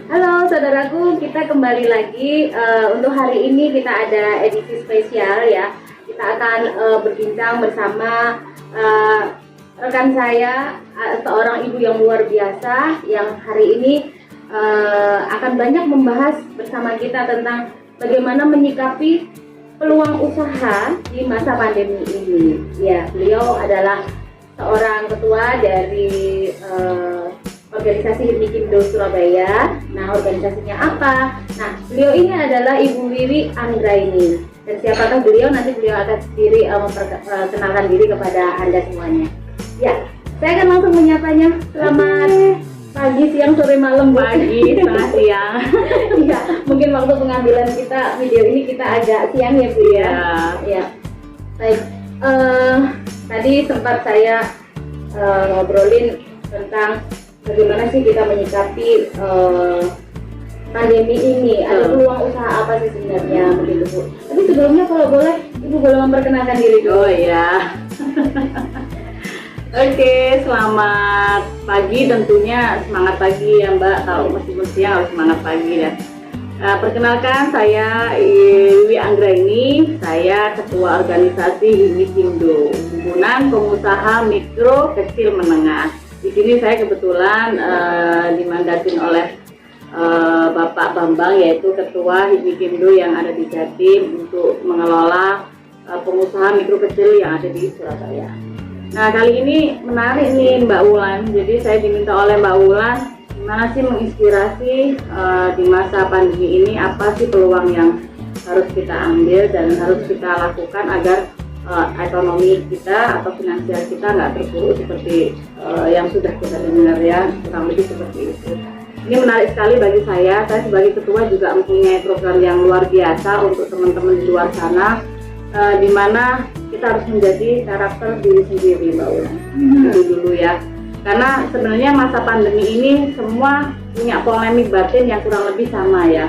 Halo saudaraku, kita kembali lagi. Untuk hari ini kita ada edisi spesial ya. Kita akan berbincang bersama rekan saya, seorang ibu yang luar biasa yang hari ini akan banyak membahas bersama kita tentang bagaimana menyikapi peluang usaha di masa pandemi ini. Ya, beliau adalah seorang ketua dari organisasi Hipmikindo Surabaya. Nah, organisasinya apa? Nah, beliau ini adalah Ibu Wiwi Anggraini. Dan siapakah beliau? Nanti beliau akan sendiri memperkenalkan diri kepada Anda semuanya. Ya, saya akan langsung menyapanya. Selamat pagi, siang, sore, malam. Pagi, setengah siang. Iya, mungkin waktu pengambilan kita video ini kita agak siang ya Bu ya. Ya. Baik. Tadi sempat saya ngobrolin tentang bagaimana sih kita menyikapi pandemi ini, ada peluang usaha apa sih sebenarnya begitu Bu. Tapi sebelumnya kalau boleh Ibu boleh memperkenalkan diri dulu. Oh ya. Oke, selamat pagi, tentunya semangat pagi ya Mbak. Kalau meskipun siang harus semangat pagi ya. Perkenalkan, saya Wiwi Anggraini, saya ketua organisasi Hipmikindo, himpunan pengusaha mikro kecil menengah. Di sini saya kebetulan dimandatin oleh Bapak Bambang, yaitu ketua Hipmikindo yang ada di Jatim untuk mengelola pengusaha mikro kecil yang ada di Surabaya. Nah, kali ini menarik nih Mbak Wulan. Jadi saya diminta oleh Mbak Wulan gimana sih menginspirasi di masa pandemi ini, apa sih peluang yang harus kita ambil dan harus kita lakukan agar ekonomi kita atau finansial kita nggak terpuruk seperti yang sudah kita dengar ya, kurang lebih seperti itu. Ini menarik sekali bagi saya sebagai ketua juga mempunyai program yang luar biasa untuk teman-teman di luar sana, di mana kita harus menjadi karakter diri sendiri Mbak Ulan. Dulu ya, karena sebenarnya masa pandemi ini semua punya polemik batin yang kurang lebih sama ya.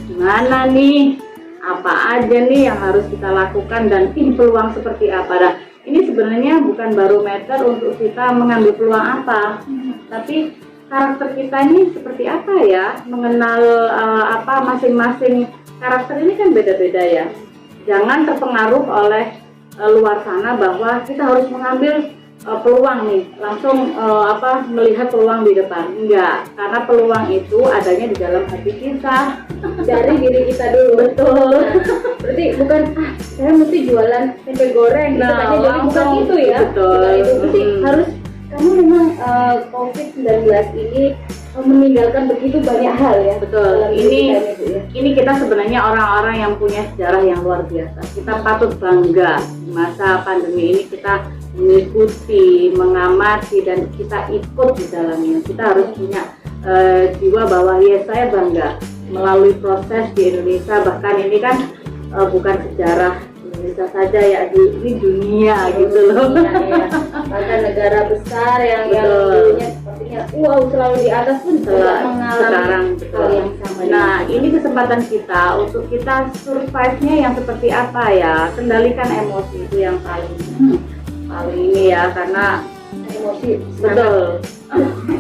Gimana nih, apa aja nih yang harus kita lakukan dan ini peluang seperti apa. Nah, ini sebenarnya bukan barometer untuk kita mengambil peluang apa, tapi karakter kita ini seperti apa ya, mengenal apa masing-masing karakter ini kan beda-beda ya. Jangan terpengaruh oleh luar sana bahwa kita harus mengambil peluang nih, langsung melihat peluang di depan. Enggak, karena peluang itu adanya di dalam hati kita, Dari diri kita dulu. betul. Berarti bukan saya mesti jualan tempe goreng gitu aja, jadi bukan itu ya. Betul. Bukan itu. Berarti harus kamu memang COVID-19 ini meninggalkan begitu banyak hal ya. Betul. Dalam diri kita Bu, ya. Ini kita sebenarnya orang-orang yang punya sejarah yang luar biasa. Kita patut bangga di masa pandemi ini kita mengikuti, mengamati dan kita ikut di dalamnya. Kita harus punya jiwa bahwa ya saya bangga melalui proses di Indonesia, bahkan ini kan bukan sejarah Indonesia saja ya, ini dunia gitu loh. Ya. Bahkan negara besar yang dulunya sepertinya wow selalu di atas pun telah mengalami sekarang hal yang sama. Nah, ini kesempatan kita untuk kita survive-nya yang seperti apa ya, kendalikan emosi itu yang paling ini ya, karena emosi betul.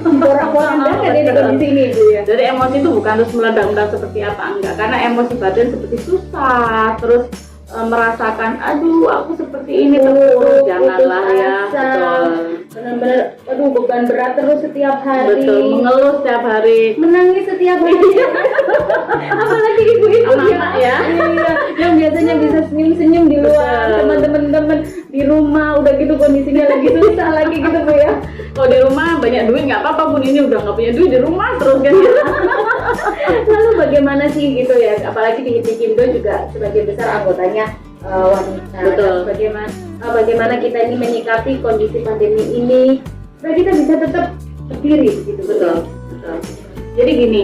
orang-orang ada di kondisi ini Bu ya. Jadi emosi itu bukan terus meledak-ledak seperti apa, enggak, karena emosi batin seperti susah, terus merasakan aduh aku seperti ini terus, janganlah ya. Betul. Benar-benar aduh beban berat terus setiap hari. Betul, mengeluh setiap hari, Menangis setiap hari. Apalagi ibu-ibu ya. Yang biasanya bisa senyum-senyum di luar sama teman-teman, di rumah udah gitu kondisinya lagi susah lagi gitu Bu ya. Kalau di rumah banyak duit nggak apa-apa, pun ini udah nggak punya duit di rumah terus kan. Lalu bagaimana sih gitu ya, apalagi di Hipmikindo juga sebagian besar anggotanya wanita. Betul. Bagaimana kita ini menyikapi kondisi pandemi ini supaya kita bisa tetap berdiri gitu. Betul. Jadi gini,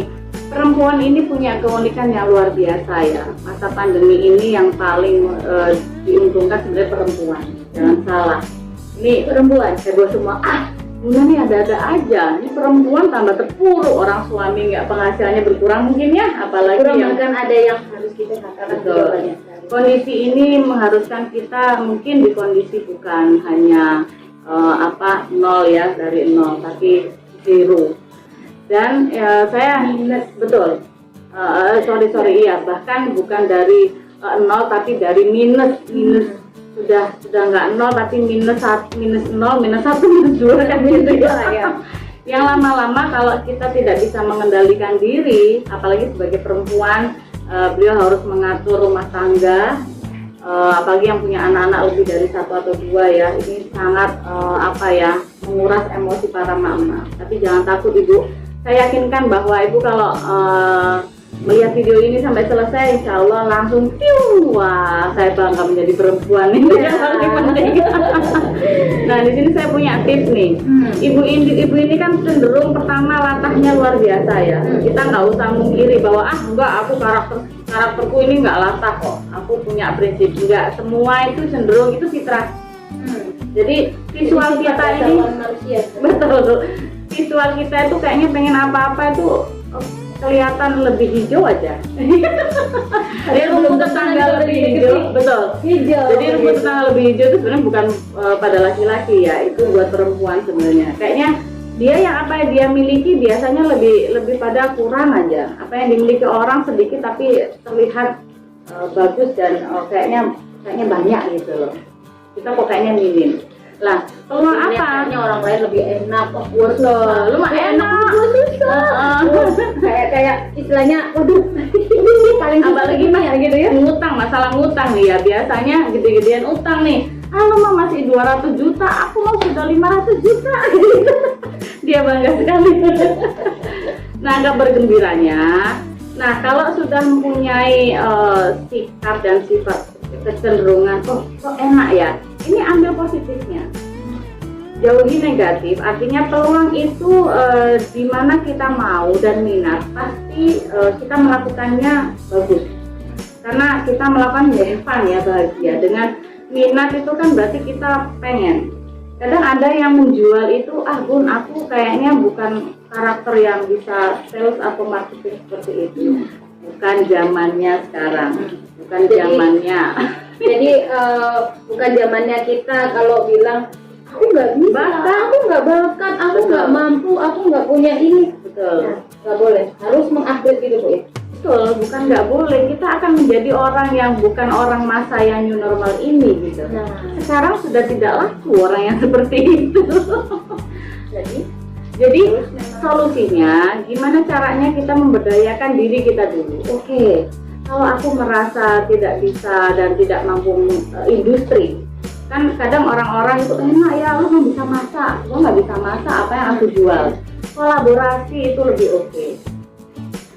perempuan ini punya keunikan yang luar biasa ya. Masa pandemi ini yang paling diuntungkan sebenarnya perempuan. Jangan salah. Ini perempuan heboh semua. Bunda nih ada-ada aja. Ini perempuan tambah terpuruk, orang suami nggak penghasilannya berkurang mungkin ya. Apalagi yang kan ada yang harus kita katakan banyak. Kondisi ini mengharuskan kita mungkin di kondisi bukan hanya nol ya, dari nol, tapi zero. Dan saya betul, sorry iya, bahkan bukan dari nol tapi dari minus sudah nggak nol tapi minus nol minus satu minus dua kan gitu ya. Yang lama-lama kalau kita tidak bisa mengendalikan diri, apalagi sebagai perempuan, beliau harus mengatur rumah tangga, apalagi yang punya anak-anak lebih dari 1 atau 2 ya, ini sangat menguras emosi para mama. Tapi jangan takut Ibu, saya yakinkan bahwa Ibu kalau melihat video ini sampai selesai, insya Allah langsung wah saya bangga menjadi perempuan ini yang paling penting. Nah di sini saya punya tips nih. Ibu ini kan cenderung pertama latahnya luar biasa ya. Kita nggak usah mengkiri bahwa enggak, aku karakterku ini nggak latah kok. Aku punya prinsip. Enggak, semua itu cenderung itu fitrah. Jadi visual kita ini betul. Visual kita itu kayaknya pengen apa-apa itu kelihatan lebih hijau aja. Jadi rumput tetangga lebih hijau, betul. Jadi rumput tetangga lebih hijau itu sebenarnya bukan pada laki-laki ya, itu buat perempuan sebenarnya. Kayaknya dia yang apa yang dia miliki biasanya lebih pada kurang aja. Apa yang dimiliki orang sedikit tapi terlihat bagus dan kayaknya banyak gitu loh. Kita kok kayaknya minim. Lah, peluang apa? Orang lain lebih enak, gue lu mah enak, gue susah. Kayak istilahnya, waduh, ini paling apalagi mah ya gitu ya. Masalah ngutang nih ya, biasanya gede-gedean utang nih. Lu mah masih 200 juta, aku mau sudah 500 juta. Dia bangga sekali. Nah, kabar gembiranya, nah kalau sudah mempunyai sikap dan sifat kecenderungan, kok enak ya, ini ambil positifnya, jauhi negatif. Artinya peluang itu di mana kita mau dan minat, pasti kita melakukannya bagus, karena kita melakukan fun ya, bahagia. Dengan minat itu kan berarti kita pengen. Kadang ada yang menjual itu, Bun, aku kayaknya bukan karakter yang bisa sales atau marketing seperti itu. Bukan zamannya sekarang, bukan zamannya. Jadi bukan zamannya kita kalau bilang aku nggak bisa, aku nggak bakat, aku nggak mampu, aku nggak punya ini. Betul. Nggak boleh, harus mengupgrade gitu Bu ya. Betul, bukan nggak boleh. Kita akan menjadi orang yang bukan orang masa yang new normal ini gitu. Nah, sekarang sudah tidak laku orang yang seperti itu. Jadi solusinya gimana caranya kita memberdayakan diri kita dulu. Oke, kalau aku merasa tidak bisa dan tidak mampu industri, kan kadang orang-orang itu enak ya, lu nggak bisa masak, gua nggak bisa masak, apa yang aku jual. Kolaborasi itu lebih oke.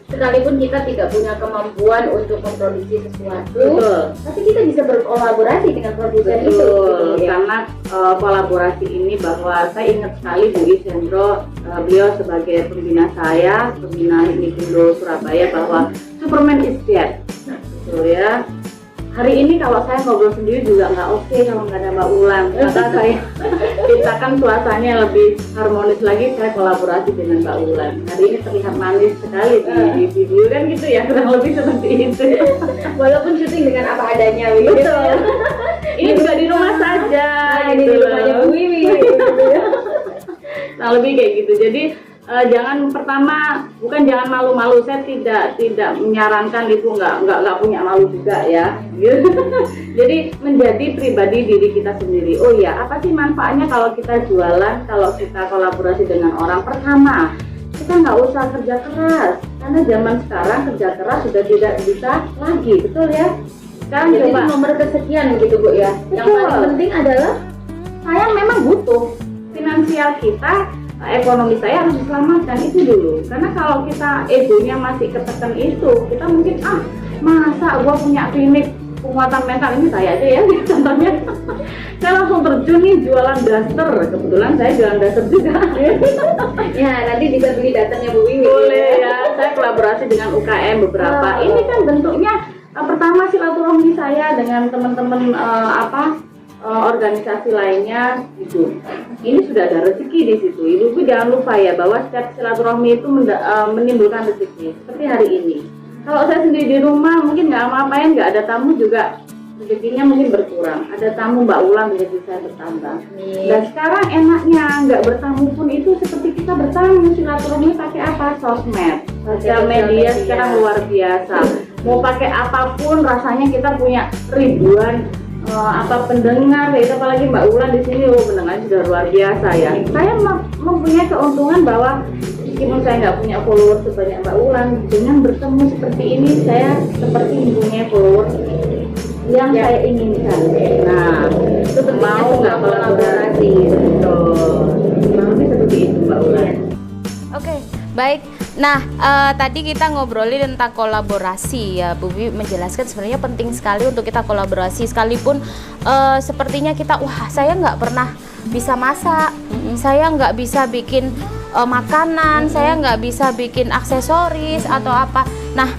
Sekalipun kita tidak punya kemampuan untuk memproduksi sesuatu, betul, tapi kita bisa berkolaborasi dengan produsen itu. Gitu, ya? Karena kolaborasi ini, bahwa saya ingat sekali Bu Isendro, beliau sebagai pembina saya, pembina Hipmindo Surabaya, bahwa Superman is dead. Betul ya. Hari ini kalau saya ngobrol sendiri juga nggak oke kalau nggak ada Mbak Ulan. Maka saya ciptakan suasananya lebih harmonis lagi, saya kolaborasi dengan Mbak Ulan. Hari ini terlihat manis sekali di video kan gitu ya, kurang lebih seperti itu. Walaupun syuting dengan apa adanya begitu. Betul. Ini juga di rumah saja. Ini di rumahnya Bu Wiwi. Nah lebih kayak gitu. Jadi jangan jangan malu-malu. Saya tidak menyarankan itu, nggak punya malu juga ya. Jadi menjadi pribadi diri kita sendiri. Oh ya, apa sih manfaatnya kalau kita jualan, kalau kita kolaborasi dengan orang? Pertama, kita nggak usah kerja keras, karena zaman sekarang kerja keras sudah tidak bisa lagi, betul ya? Sekarang jadi coba nomor kesekian gitu Bu ya. Betul. Yang paling penting adalah saya memang butuh finansial kita. Ekonomi saya harus diselamatkan, itu dulu. Karena kalau kita egonya masih ketekan itu, kita mungkin masa gua punya klinik penguatan mental, ini saya aja ya contohnya. Saya langsung terjun nih jualan daster. Kebetulan saya jualan daster juga. ya nanti bisa beli dasternya Bu Wiwi. Boleh ya, saya kolaborasi dengan UKM beberapa. Ini kan bentuknya pertama silaturahmi saya dengan teman-teman organisasi lainnya gitu. Ini sudah ada rezeki di situ. Ibu jangan lupa ya bahwa setiap silaturahmi itu menimbulkan rezeki. Seperti hari ini. Kalau saya sendiri di rumah mungkin nggak ngapain, nggak ada tamu juga rezekinya mungkin berkurang. Ada tamu Mbak Ulan, rezeki saya bertambah. Amin. Dan sekarang enaknya nggak bertamu pun itu seperti kita bertamu, silaturahmi pakai apa? Sosmed. Sosial media sekarang luar biasa. Mau pakai apapun rasanya kita punya ribuan pendengar, ya itu apalagi Mbak Ulan di sini pendengar sudah luar biasa ya. Saya mempunyai keuntungan bahwa meskipun saya nggak punya follower sebanyak Mbak Ulan, dengan bertemu seperti ini saya seperti mempunyai follower yang saya inginkan. Nah, itu mau nggak kolaborasi? Betul. Lebih seperti itu Mbak Ulan. Oke, baik. Nah, tadi kita ngobrolin tentang kolaborasi ya, Bu Wiwi menjelaskan sebenarnya penting sekali untuk kita kolaborasi, sekalipun sepertinya kita, wah saya nggak pernah bisa masak, saya nggak bisa bikin makanan, saya nggak bisa bikin aksesoris atau apa. Nah,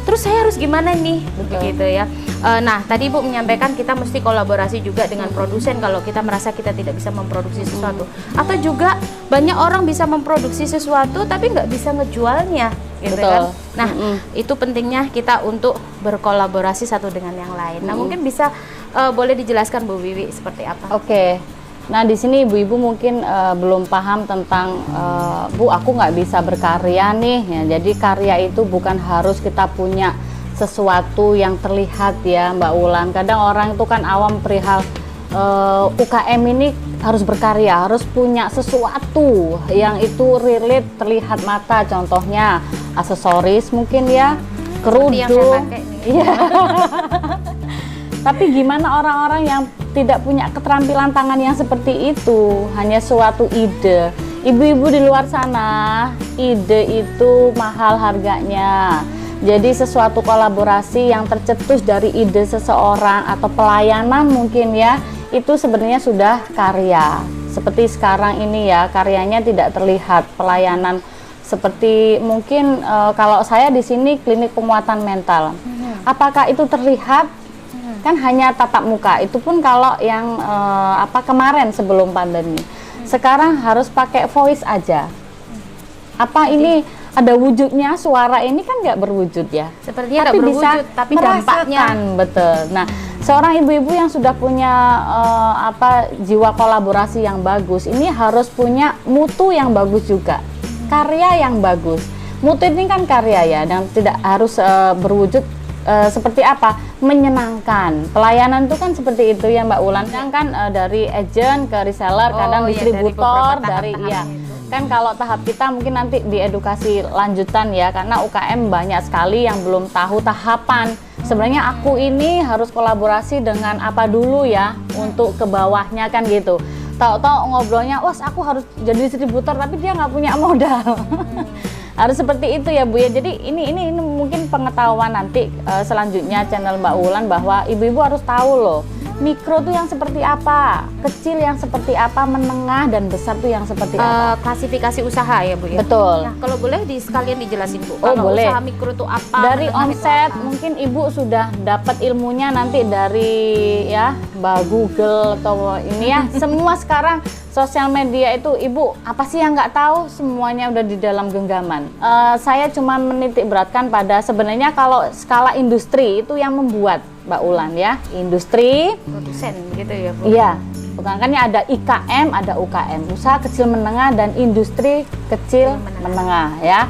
terus saya harus gimana nih? Begitu ya. Nah, tadi Ibu menyampaikan kita mesti kolaborasi juga dengan produsen kalau kita merasa kita tidak bisa memproduksi sesuatu. Atau juga banyak orang bisa memproduksi sesuatu tapi nggak bisa ngejualnya, gitu kan? Nah, itu pentingnya kita untuk berkolaborasi satu dengan yang lain. Nah, mungkin bisa boleh dijelaskan Bu Wiwi seperti apa? Oke. Nah, di sini ibu-ibu mungkin belum paham tentang Bu, aku nggak bisa berkarya nih. Ya, jadi karya itu bukan harus kita punya sesuatu yang terlihat ya Mbak Ulan. Kadang orang itu kan awam perihal UKM ini harus berkarya, harus punya sesuatu yang itu relate, terlihat mata. Contohnya aksesoris mungkin ya, kerudung. Iya. Tapi gimana orang-orang yang tidak punya keterampilan tangan yang seperti itu, hanya suatu ide. Ibu-ibu di luar sana, ide itu mahal harganya. Jadi sesuatu kolaborasi yang tercetus dari ide seseorang atau pelayanan mungkin ya, itu sebenarnya sudah karya. Seperti sekarang ini ya, karyanya tidak terlihat, pelayanan seperti mungkin kalau saya di sini klinik penguatan mental. Apakah itu terlihat? Kan hanya tatap muka. Itu pun kalau yang kemarin sebelum pandemi. Sekarang harus pakai voice aja. Apa ini ada wujudnya, suara ini kan nggak berwujud ya. Sepertinya nggak berwujud, tapi dampaknya. Betul. Nah, seorang ibu-ibu yang sudah punya jiwa kolaborasi yang bagus, ini harus punya mutu yang bagus juga, karya yang bagus. Mutu ini kan karya ya, dan tidak harus berwujud seperti apa, menyenangkan. Pelayanan itu kan seperti itu ya Mbak Ulan. Kan dari agent ke reseller, kadang distributor, dari kan kalau tahap kita mungkin nanti di edukasi lanjutan ya, karena UKM banyak sekali yang belum tahu tahapan. Sebenarnya aku ini harus kolaborasi dengan apa dulu ya untuk ke bawahnya kan gitu. Tahu-tahu ngobrolnya, wah aku harus jadi distributor tapi dia nggak punya modal. Harus seperti itu ya Bu ya. Jadi ini mungkin pengetahuan nanti selanjutnya channel Mbak Ulan, bahwa ibu-ibu harus tahu loh, mikro tuh yang seperti apa, kecil yang seperti apa, menengah dan besar tuh yang seperti apa. Klasifikasi usaha ya Bu ya. Betul. Nah, kalau boleh sekalian dijelasin Bu. Oh, kalau boleh. Usaha mikro itu apa? Dari menengah itu omset apa? mungkin Ibu sudah dapat ilmunya nanti dari ya Mbak Google atau ini ya. Semua sekarang sosial media itu Ibu apa sih yang nggak tahu, semuanya udah di dalam genggaman. Saya cuma menitik beratkan pada sebenarnya kalau skala industri itu yang membuat Mbak Ulan ya, industri Produsen gitu ya Bu. iya, bukan kan ya, ada IKM, ada UKM, usaha kecil menengah, dan industri kecil menengah ya.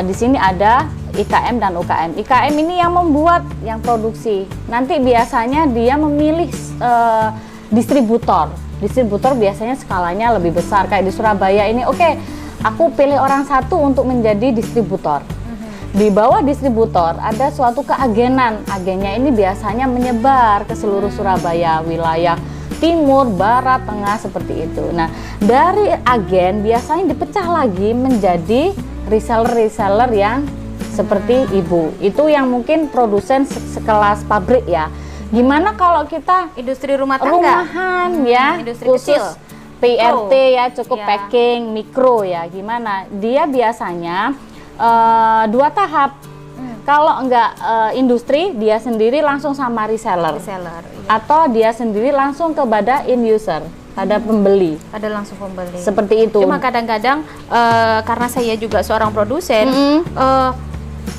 Di sini ada IKM dan UKM. IKM ini yang membuat, yang produksi. Nanti biasanya dia memilih distributor. Distributor biasanya skalanya lebih besar, kayak di Surabaya ini. Oke, aku pilih orang satu untuk menjadi distributor. Di bawah distributor ada suatu keagenan. Agennya ini biasanya menyebar ke seluruh Surabaya, wilayah timur, barat, tengah, seperti itu. Nah, dari agen biasanya dipecah lagi menjadi reseller-reseller yang seperti Ibu. Itu yang mungkin produsen sekelas pabrik ya. Gimana kalau kita Industri rumah tangga? rumahan ya, Industri khusus kecil. PRT ya, cukup Ya. packing, mikro ya, gimana? Dia biasanya 2 tahap. Kalau enggak industri, dia sendiri langsung sama reseller. Reseller. Iya. Atau dia sendiri langsung kepada end user, pada pembeli. Ada langsung pembeli. Seperti itu. Cuma kadang-kadang karena saya juga seorang produsen,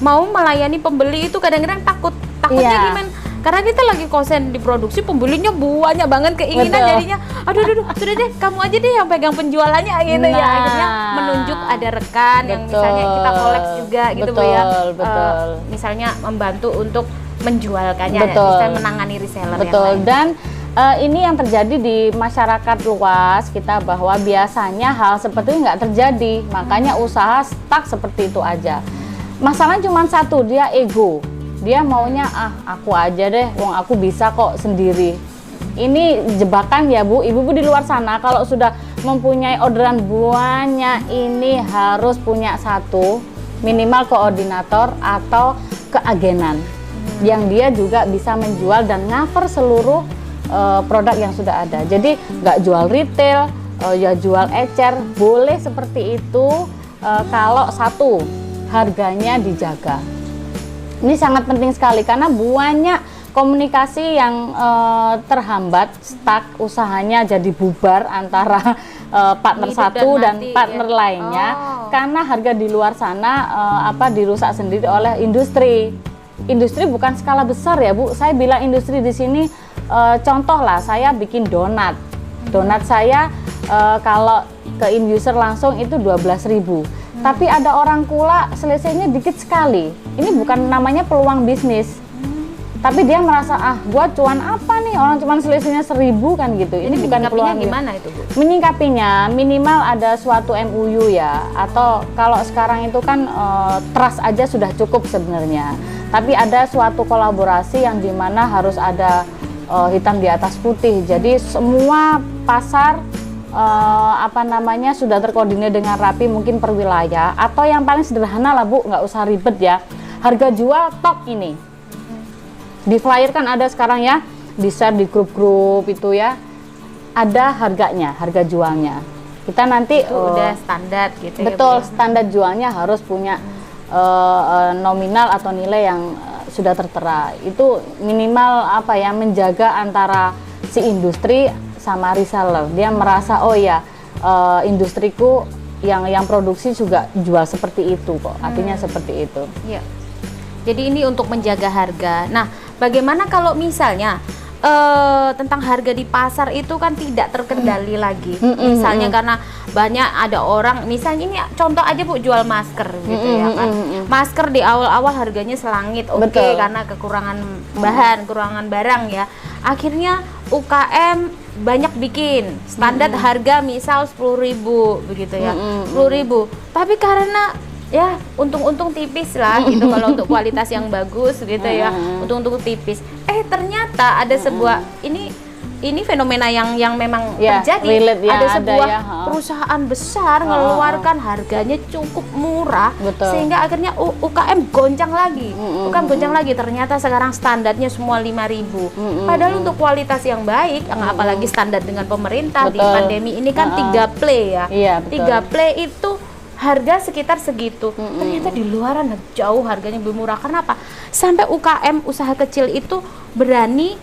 mau melayani pembeli itu kadang-kadang takutnya Iya. gimana? Karena kita lagi konsen di produksi, pembelinya banyak banget, keinginan Betul. jadinya aduh sudah deh kamu aja deh yang pegang penjualannya gitu ya. Nah. Akhirnya menunjuk ada rekan yang misalnya kita collab juga gitu Bu ya. Betul. Misalnya membantu untuk menjualkannya, Betul. misalnya menangani reseller yang Betul. lain. Dan ini yang terjadi di masyarakat luas kita, bahwa biasanya hal seperti ini nggak terjadi, makanya usaha stuck seperti itu aja. Masalahnya cuma satu, dia ego. Dia maunya aku aja deh, wong aku bisa kok sendiri. Ini jebakan ya Bu, ibu-ibu di luar sana kalau sudah mempunyai orderan banyak, ini harus punya satu minimal koordinator atau keagenan yang dia juga bisa menjual dan cover seluruh produk yang sudah ada. Jadi nggak jual retail, ya jual ecer, boleh seperti itu kalau satu, harganya dijaga. Ini sangat penting sekali karena banyak komunikasi yang terhambat, stuck, usahanya jadi bubar antara partner Hidup satu dan mati, partner ya. lainnya karena harga di luar sana dirusak sendiri oleh industri. Industri bukan skala besar ya Bu. Saya bilang industri di sini contoh lah, saya bikin donat. Donat saya kalau ke end user langsung itu 12.000. Tapi ada orang kula selesainya dikit sekali. Ini bukan namanya peluang bisnis. Tapi dia merasa gua cuan apa nih, orang cuma selesainya 1.000 kan gitu. Ini bukan peluang. Gimana itu Bu? Menyingkapinya minimal ada suatu MOU ya, atau kalau sekarang itu kan trust aja sudah cukup sebenarnya. Tapi ada suatu kolaborasi yang dimana harus ada hitam di atas putih. Jadi semua pasar sudah terkoordinir dengan rapi, mungkin per wilayah, atau yang paling sederhana lah Bu, nggak usah ribet ya, harga jual tok ini di flyer kan ada sekarang ya, di share di grup-grup itu ya, ada harganya, harga jualnya. Kita nanti Itu udah standar gitu betul, ya Bu, ya? standar jualnya harus punya nominal atau nilai yang sudah tertera. Itu minimal menjaga antara si industri sama reseller. Dia merasa industriku yang produksi juga jual seperti itu kok. Artinya seperti itu. Iya. Jadi ini untuk menjaga harga. Nah, bagaimana kalau misalnya tentang harga di pasar itu kan tidak terkendali lagi. Misalnya karena banyak ada orang, misalnya ini contoh aja Bu, jual masker gitu ya kan. Masker di awal-awal harganya selangit, oke, karena kekurangan bahan, kekurangan barang ya. Akhirnya UKM banyak bikin standar harga misal 10.000 begitu ya. 10.000. Tapi karena ya untung-untung tipis lah gitu kalau untuk kualitas yang bagus gitu ya, untung-untung tipis. Ternyata ada sebuah ini fenomena yang memang terjadi. Ada sebuah perusahaan besar mengeluarkan harganya cukup murah, sehingga akhirnya UKM goncang lagi. UKM goncang lagi, ternyata sekarang standarnya semua 5.000. Padahal untuk kualitas yang baik, apalagi standar dengan pemerintah di pandemi ini kan 3 play ya. 3 play itu harga sekitar segitu. Ternyata di luaran jauh harganya lebih murah. Kenapa? Sampai UKM usaha kecil itu berani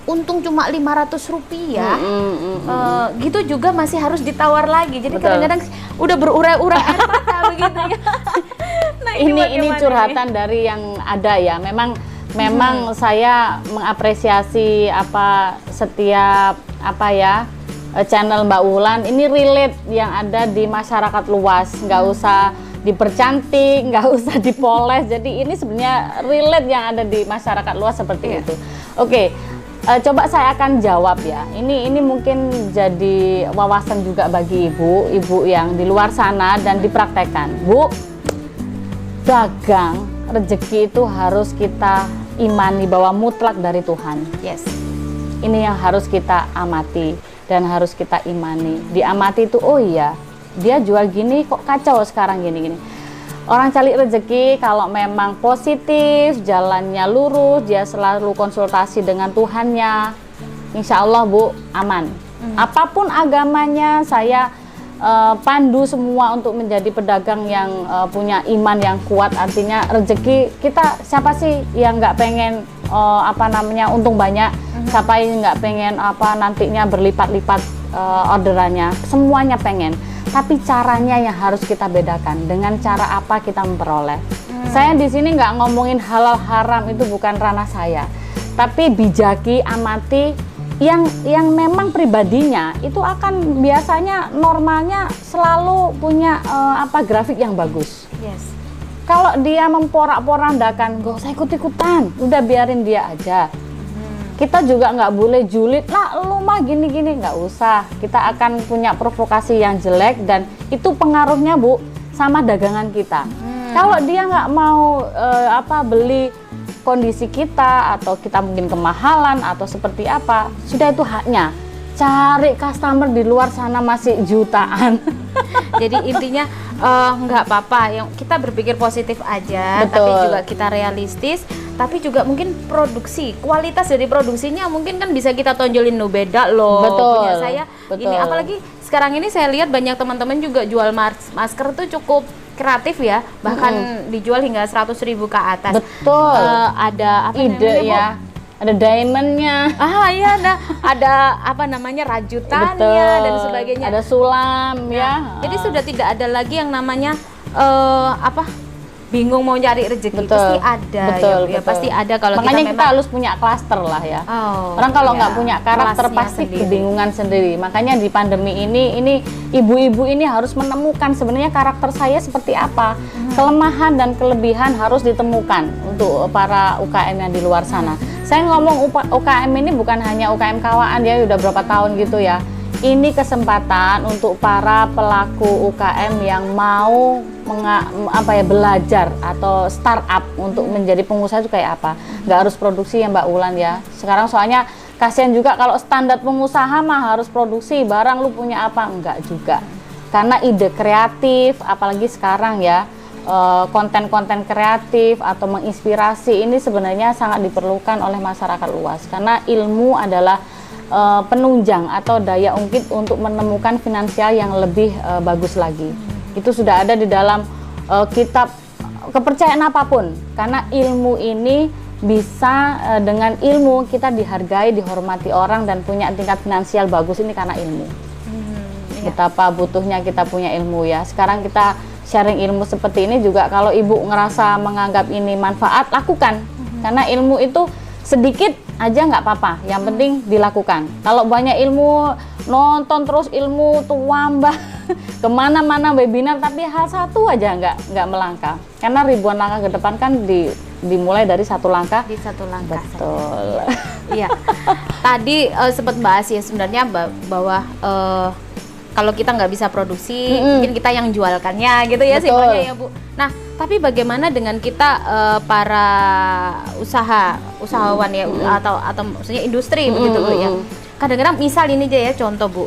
untung cuma Rp500, gitu juga masih harus ditawar lagi. Jadi kadang-kadang udah berurai-urai air mata begitu ya. Nah, ini curhatan dari yang ada ya. Memang saya mengapresiasi setiap channel Mbak Wulan ini relate yang ada di masyarakat luas, nggak usah dipercantik, nggak usah dipoles. Jadi ini sebenarnya relate yang ada di masyarakat luas seperti itu. Oke, coba saya akan jawab ya. Ini mungkin jadi wawasan juga bagi ibu yang di luar sana dan dipraktekkan. Bu, dagang rezeki itu harus kita imani bahwa mutlak dari Tuhan. Yes. Ini yang harus kita amati dan harus kita imani. Diamati itu, dia jual gini kok kacau sekarang gini. Orang cari rezeki kalau memang positif, jalannya lurus, dia selalu konsultasi dengan Tuhannya, insya Allah Bu, aman. Apapun agamanya, saya pandu semua untuk menjadi pedagang yang punya iman yang kuat. Artinya rezeki kita, siapa sih yang nggak pengen untung banyak, siapa yang nggak pengen nantinya berlipat-lipat orderannya, semuanya pengen. Tapi caranya yang harus kita bedakan dengan cara apa kita memperoleh. Saya di sini nggak ngomongin halal haram, itu bukan ranah saya. tapi bijaki, amati yang memang pribadinya itu akan biasanya normalnya selalu punya grafik yang bagus. Yes. Kalau dia memporak-porandakan, gak usah ikut-ikutan, udah biarin dia aja. Kita juga nggak boleh julid lah, lu mah gini-gini, nggak usah. Kita akan punya provokasi yang jelek dan itu pengaruhnya Bu sama dagangan kita. Kalau dia nggak mau beli kondisi kita atau kita mungkin kemahalan atau seperti apa, sudah itu haknya. Cari customer di luar sana masih jutaan. Jadi intinya nggak apa-apa, yang kita berpikir positif aja, Betul. tapi juga kita realistis, tapi juga mungkin produksi, kualitas dari produksinya mungkin kan bisa kita tonjolin, no beda loh. Betul. Punya saya Betul. ini, apalagi sekarang ini saya lihat banyak teman-teman juga jual masker tuh cukup kreatif ya, bahkan dijual hingga 100.000 ke atas. Betul. Ada apa Ide namanya, Bu? ya, ada diamondnya. Iya, ada apa namanya, rajutannya Betul. dan sebagainya. Ada sulam ya. Jadi sudah tidak ada lagi yang namanya bingung mau cari rezeki. Betul. Pasti ada. Betul, ya betul. pasti ada kalau makanya kita kita memang harus punya klaster lah ya. Oh, Orang kalau iya. nggak punya karakter Kelasnya pasti sendiri. kebingungan sendiri. Makanya di pandemi ini ibu-ibu ini harus menemukan sebenarnya karakter saya seperti apa. Kelemahan dan kelebihan harus ditemukan untuk para UKM yang di luar sana. Saya ngomong UKM ini bukan hanya UKM Kawaan ya, udah berapa tahun gitu ya. Ini kesempatan untuk para pelaku UKM yang mau belajar atau startup untuk menjadi pengusaha itu kayak apa. Nggak harus produksi ya Mbak Ulan ya. Sekarang soalnya kasihan juga kalau standar pengusaha mah harus produksi, barang lu punya apa, enggak juga. Karena ide kreatif, apalagi sekarang ya, konten-konten kreatif atau menginspirasi ini sebenarnya sangat diperlukan oleh masyarakat luas. Karena ilmu adalah penunjang atau daya ungkit untuk menemukan finansial yang lebih bagus lagi. Itu sudah ada di dalam kitab kepercayaan apapun, karena ilmu ini bisa dengan ilmu kita dihargai, dihormati orang dan punya tingkat finansial bagus ini karena ilmu. Betapa butuhnya kita punya ilmu ya. Sekarang kita sharing ilmu seperti ini juga, kalau ibu ngerasa menganggap ini manfaat, lakukan. Karena ilmu itu sedikit aja nggak apa-apa, yang penting dilakukan. Kalau banyak ilmu, nonton terus ilmu tuh wambah kemana-mana webinar, tapi hal satu aja nggak melangkah. Karena ribuan langkah ke depan kan dimulai dari satu langkah. di satu langkah saja. Betul. Iya. Tadi sempat bahas ya sebenarnya bahwa kalau kita nggak bisa produksi, mungkin kita yang jualkannya gitu ya, Betul. simpelnya ya Bu. Nah, tapi bagaimana dengan kita para usahawan ya, atau maksudnya industri begitu Bu ya. Kadang-kadang misal ini aja ya contoh Bu.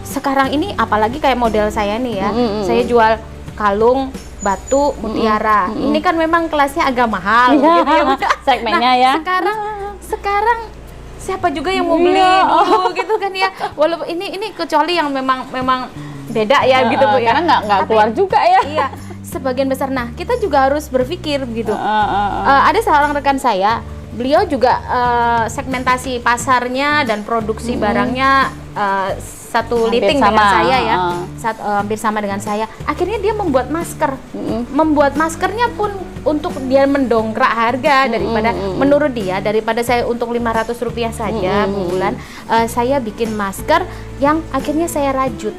Sekarang ini apalagi kayak model saya nih ya, saya jual kalung, batu, mutiara. Ini kan memang kelasnya agak mahal gitu ya Bu. Segmennya Nah, ya. Sekarang siapa juga yang mau beli dulu gitu kan ya, walaupun ini kecuali yang memang beda ya gitu Bu ya, karena nggak Tapi, keluar juga ya. iya, sebagian besar. Nah, kita juga harus berpikir begitu. Ada seorang rekan saya, beliau juga segmentasi pasarnya dan produksi barangnya satu Hampir liting sama. dengan saya ya, hampir sama dengan saya. Akhirnya dia membuat masker, membuat maskernya pun untuk dia mendongkrak harga daripada menurut dia, daripada saya untuk Rp500 saja bulan, saya bikin masker yang akhirnya saya rajut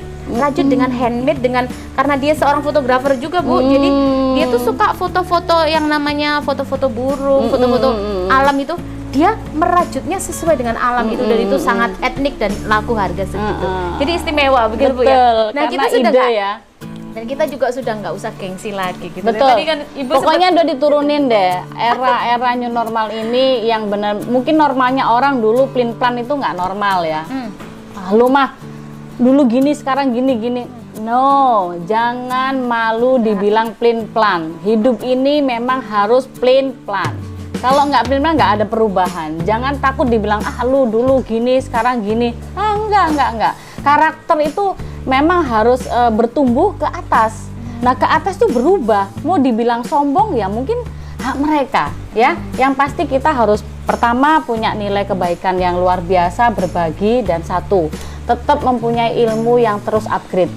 dengan handmade, karena dia seorang fotografer juga Bu, jadi dia tuh suka foto-foto yang namanya foto-foto burung, foto-foto alam itu. Dia merajutnya sesuai dengan alam itu, dan itu sangat etnik dan laku harga segitu. Jadi istimewa begitu Bu ya. Nah, kita ide sudah ya. dan kita juga sudah nggak usah gengsi lagi gitu. Betul. Tadi kan Ibu Pokoknya udah diturunin deh. Era new normal ini yang benar. Mungkin normalnya orang dulu plan itu nggak normal ya. Lu mah dulu gini, sekarang gini. No, jangan malu dibilang plan. Hidup ini memang harus plan. Kalau nggak plan nggak ada perubahan. Jangan takut dibilang lu dulu gini, sekarang gini. Enggak. Karakter itu memang harus bertumbuh ke atas. Nah, ke atas tuh berubah. Mau dibilang sombong ya mungkin hak mereka ya. Yang pasti kita harus pertama punya nilai kebaikan yang luar biasa, berbagi, dan satu, tetap mempunyai ilmu yang terus upgrade.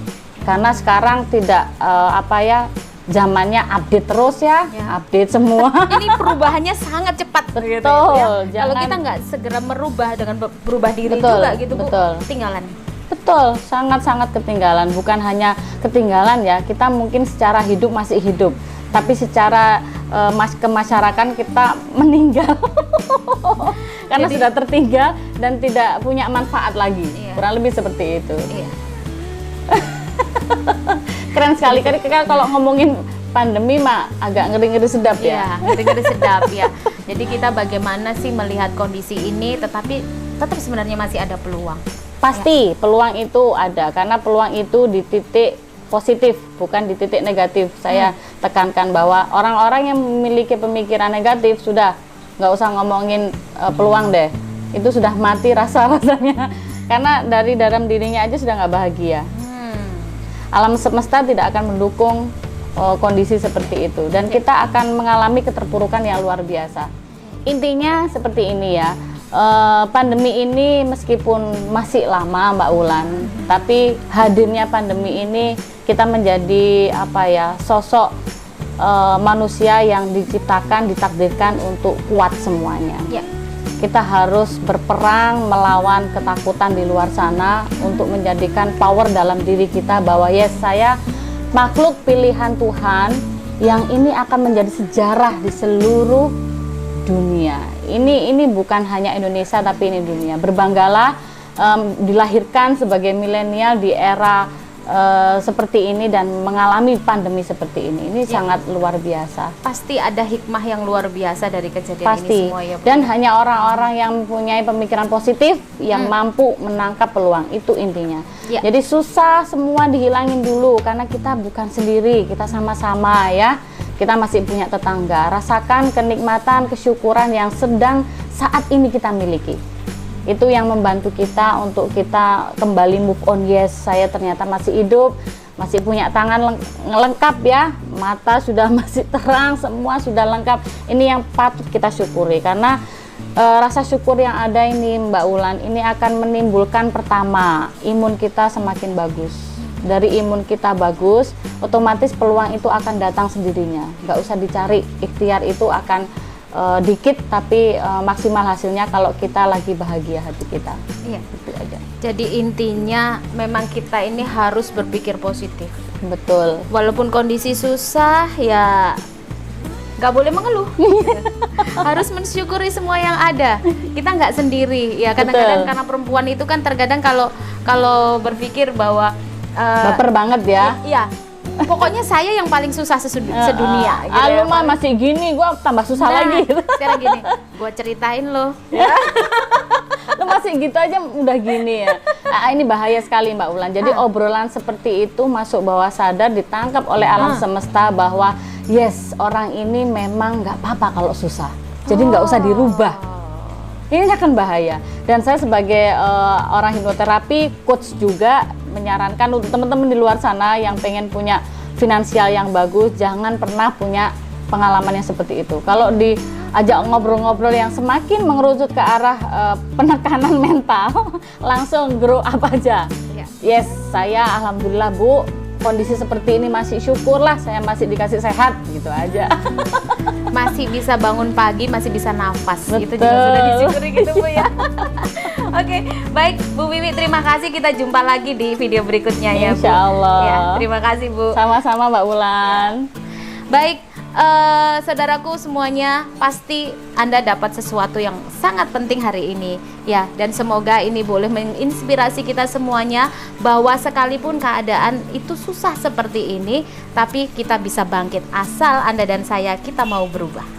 Karena sekarang tidak zamannya update terus ya, Ya. update semua. Ini perubahannya sangat cepat gitu Betul, ya. Kalau jangan- kita nggak segera merubah dengan berubah diri Betul, juga gitu Bu, betul. ketinggalan. Betul, sangat-sangat ketinggalan. Bukan hanya ketinggalan ya, kita mungkin secara hidup masih hidup, tapi secara kemasyarakatan kita meninggal karena sudah tertinggal dan tidak punya manfaat lagi. Iya. Kurang lebih seperti itu. Iya. Keren sekali. Kalau ngomongin pandemi mah agak ngeri-ngeri sedap Iya, ya. ngeri-ngeri sedap ya. Jadi kita bagaimana sih melihat kondisi ini, tetapi tetap sebenarnya masih ada peluang. Pasti peluang itu ada, karena peluang itu di titik positif, bukan di titik negatif. Saya tekankan bahwa orang-orang yang memiliki pemikiran negatif sudah nggak usah ngomongin peluang deh, itu sudah mati rasa-rasanya, karena dari dalam dirinya aja sudah nggak bahagia. Alam semesta tidak akan mendukung kondisi seperti itu, dan kita akan mengalami keterpurukan yang luar biasa. Intinya seperti ini ya, pandemi ini meskipun masih lama Mbak Wulan, tapi hadirnya pandemi ini kita menjadi sosok manusia yang diciptakan, ditakdirkan untuk kuat semuanya. Ya. Kita harus berperang melawan ketakutan di luar sana untuk menjadikan power dalam diri kita bahwa yes, saya makhluk pilihan Tuhan yang ini akan menjadi sejarah di seluruh dunia. Ini bukan hanya Indonesia tapi ini dunia. Berbanggalah dilahirkan sebagai milenial di era seperti ini dan mengalami pandemi seperti ini. Ini sangat luar biasa. Pasti ada hikmah yang luar biasa dari kejadian Pasti. ini semua ya Bu. Dan hanya orang-orang yang mempunyai pemikiran positif yang mampu menangkap peluang, itu intinya. Ya. Jadi susah semua dihilangin dulu karena kita bukan sendiri, kita sama-sama ya. Kita masih punya tetangga. Rasakan kenikmatan, kesyukuran yang sedang saat ini kita miliki. Itu yang membantu kita untuk kita kembali move on. Yes, saya ternyata masih hidup, masih punya tangan lengkap ya, mata sudah masih terang, semua sudah lengkap. Ini yang patut kita syukuri, karena rasa syukur yang ada ini Mbak Wulan, ini akan menimbulkan pertama, imun kita semakin bagus. Dari imun kita bagus, otomatis peluang itu akan datang sendirinya, nggak usah dicari. Ikhtiar itu akan dikit tapi maksimal hasilnya kalau kita lagi bahagia hati kita. Iya. Itu aja. Jadi intinya memang kita ini harus berpikir positif. Betul. Walaupun kondisi susah ya nggak boleh mengeluh. Harus mensyukuri semua yang ada. Kita nggak sendiri ya. Kadang-kadang Betul. karena perempuan itu kan terkadang kalau berpikir bahwa Baper banget ya. iya, pokoknya saya yang paling susah sedunia. Gitu Lu ya, mah paling- masih gini, gua tambah susah Nah, lagi. sekarang gini, gue ceritain loh. Lu masih gitu aja udah gini ya. Ini bahaya sekali Mbak Wulan. Jadi obrolan seperti itu masuk bawah sadar, ditangkap oleh alam semesta bahwa yes, orang ini memang nggak apa-apa kalau susah. Jadi nggak usah dirubah. Ini akan bahaya. Dan saya sebagai orang hipnoterapi, coach juga menyarankan untuk teman-teman di luar sana yang pengen punya finansial yang bagus, jangan pernah punya pengalaman yang seperti itu. Kalau diajak ngobrol-ngobrol yang semakin mengerucut ke arah penekanan mental, langsung grow up aja. Ya. Yes, saya alhamdulillah Bu, kondisi seperti ini masih syukurlah saya masih dikasih sehat, gitu aja. Masih bisa bangun pagi, masih bisa nafas. Itu juga Betul. sudah disyukuri gitu Bu ya. Oke, baik Bu Wiwi, terima kasih. Kita jumpa lagi di video berikutnya ya Bu. Insya Allah. Ya, terima kasih Bu. Sama-sama Mbak Wulan. Baik, saudaraku semuanya, pasti Anda dapat sesuatu yang sangat penting hari ini ya, dan semoga ini boleh menginspirasi kita semuanya bahwa sekalipun keadaan itu susah seperti ini, tapi kita bisa bangkit asal Anda dan saya kita mau berubah.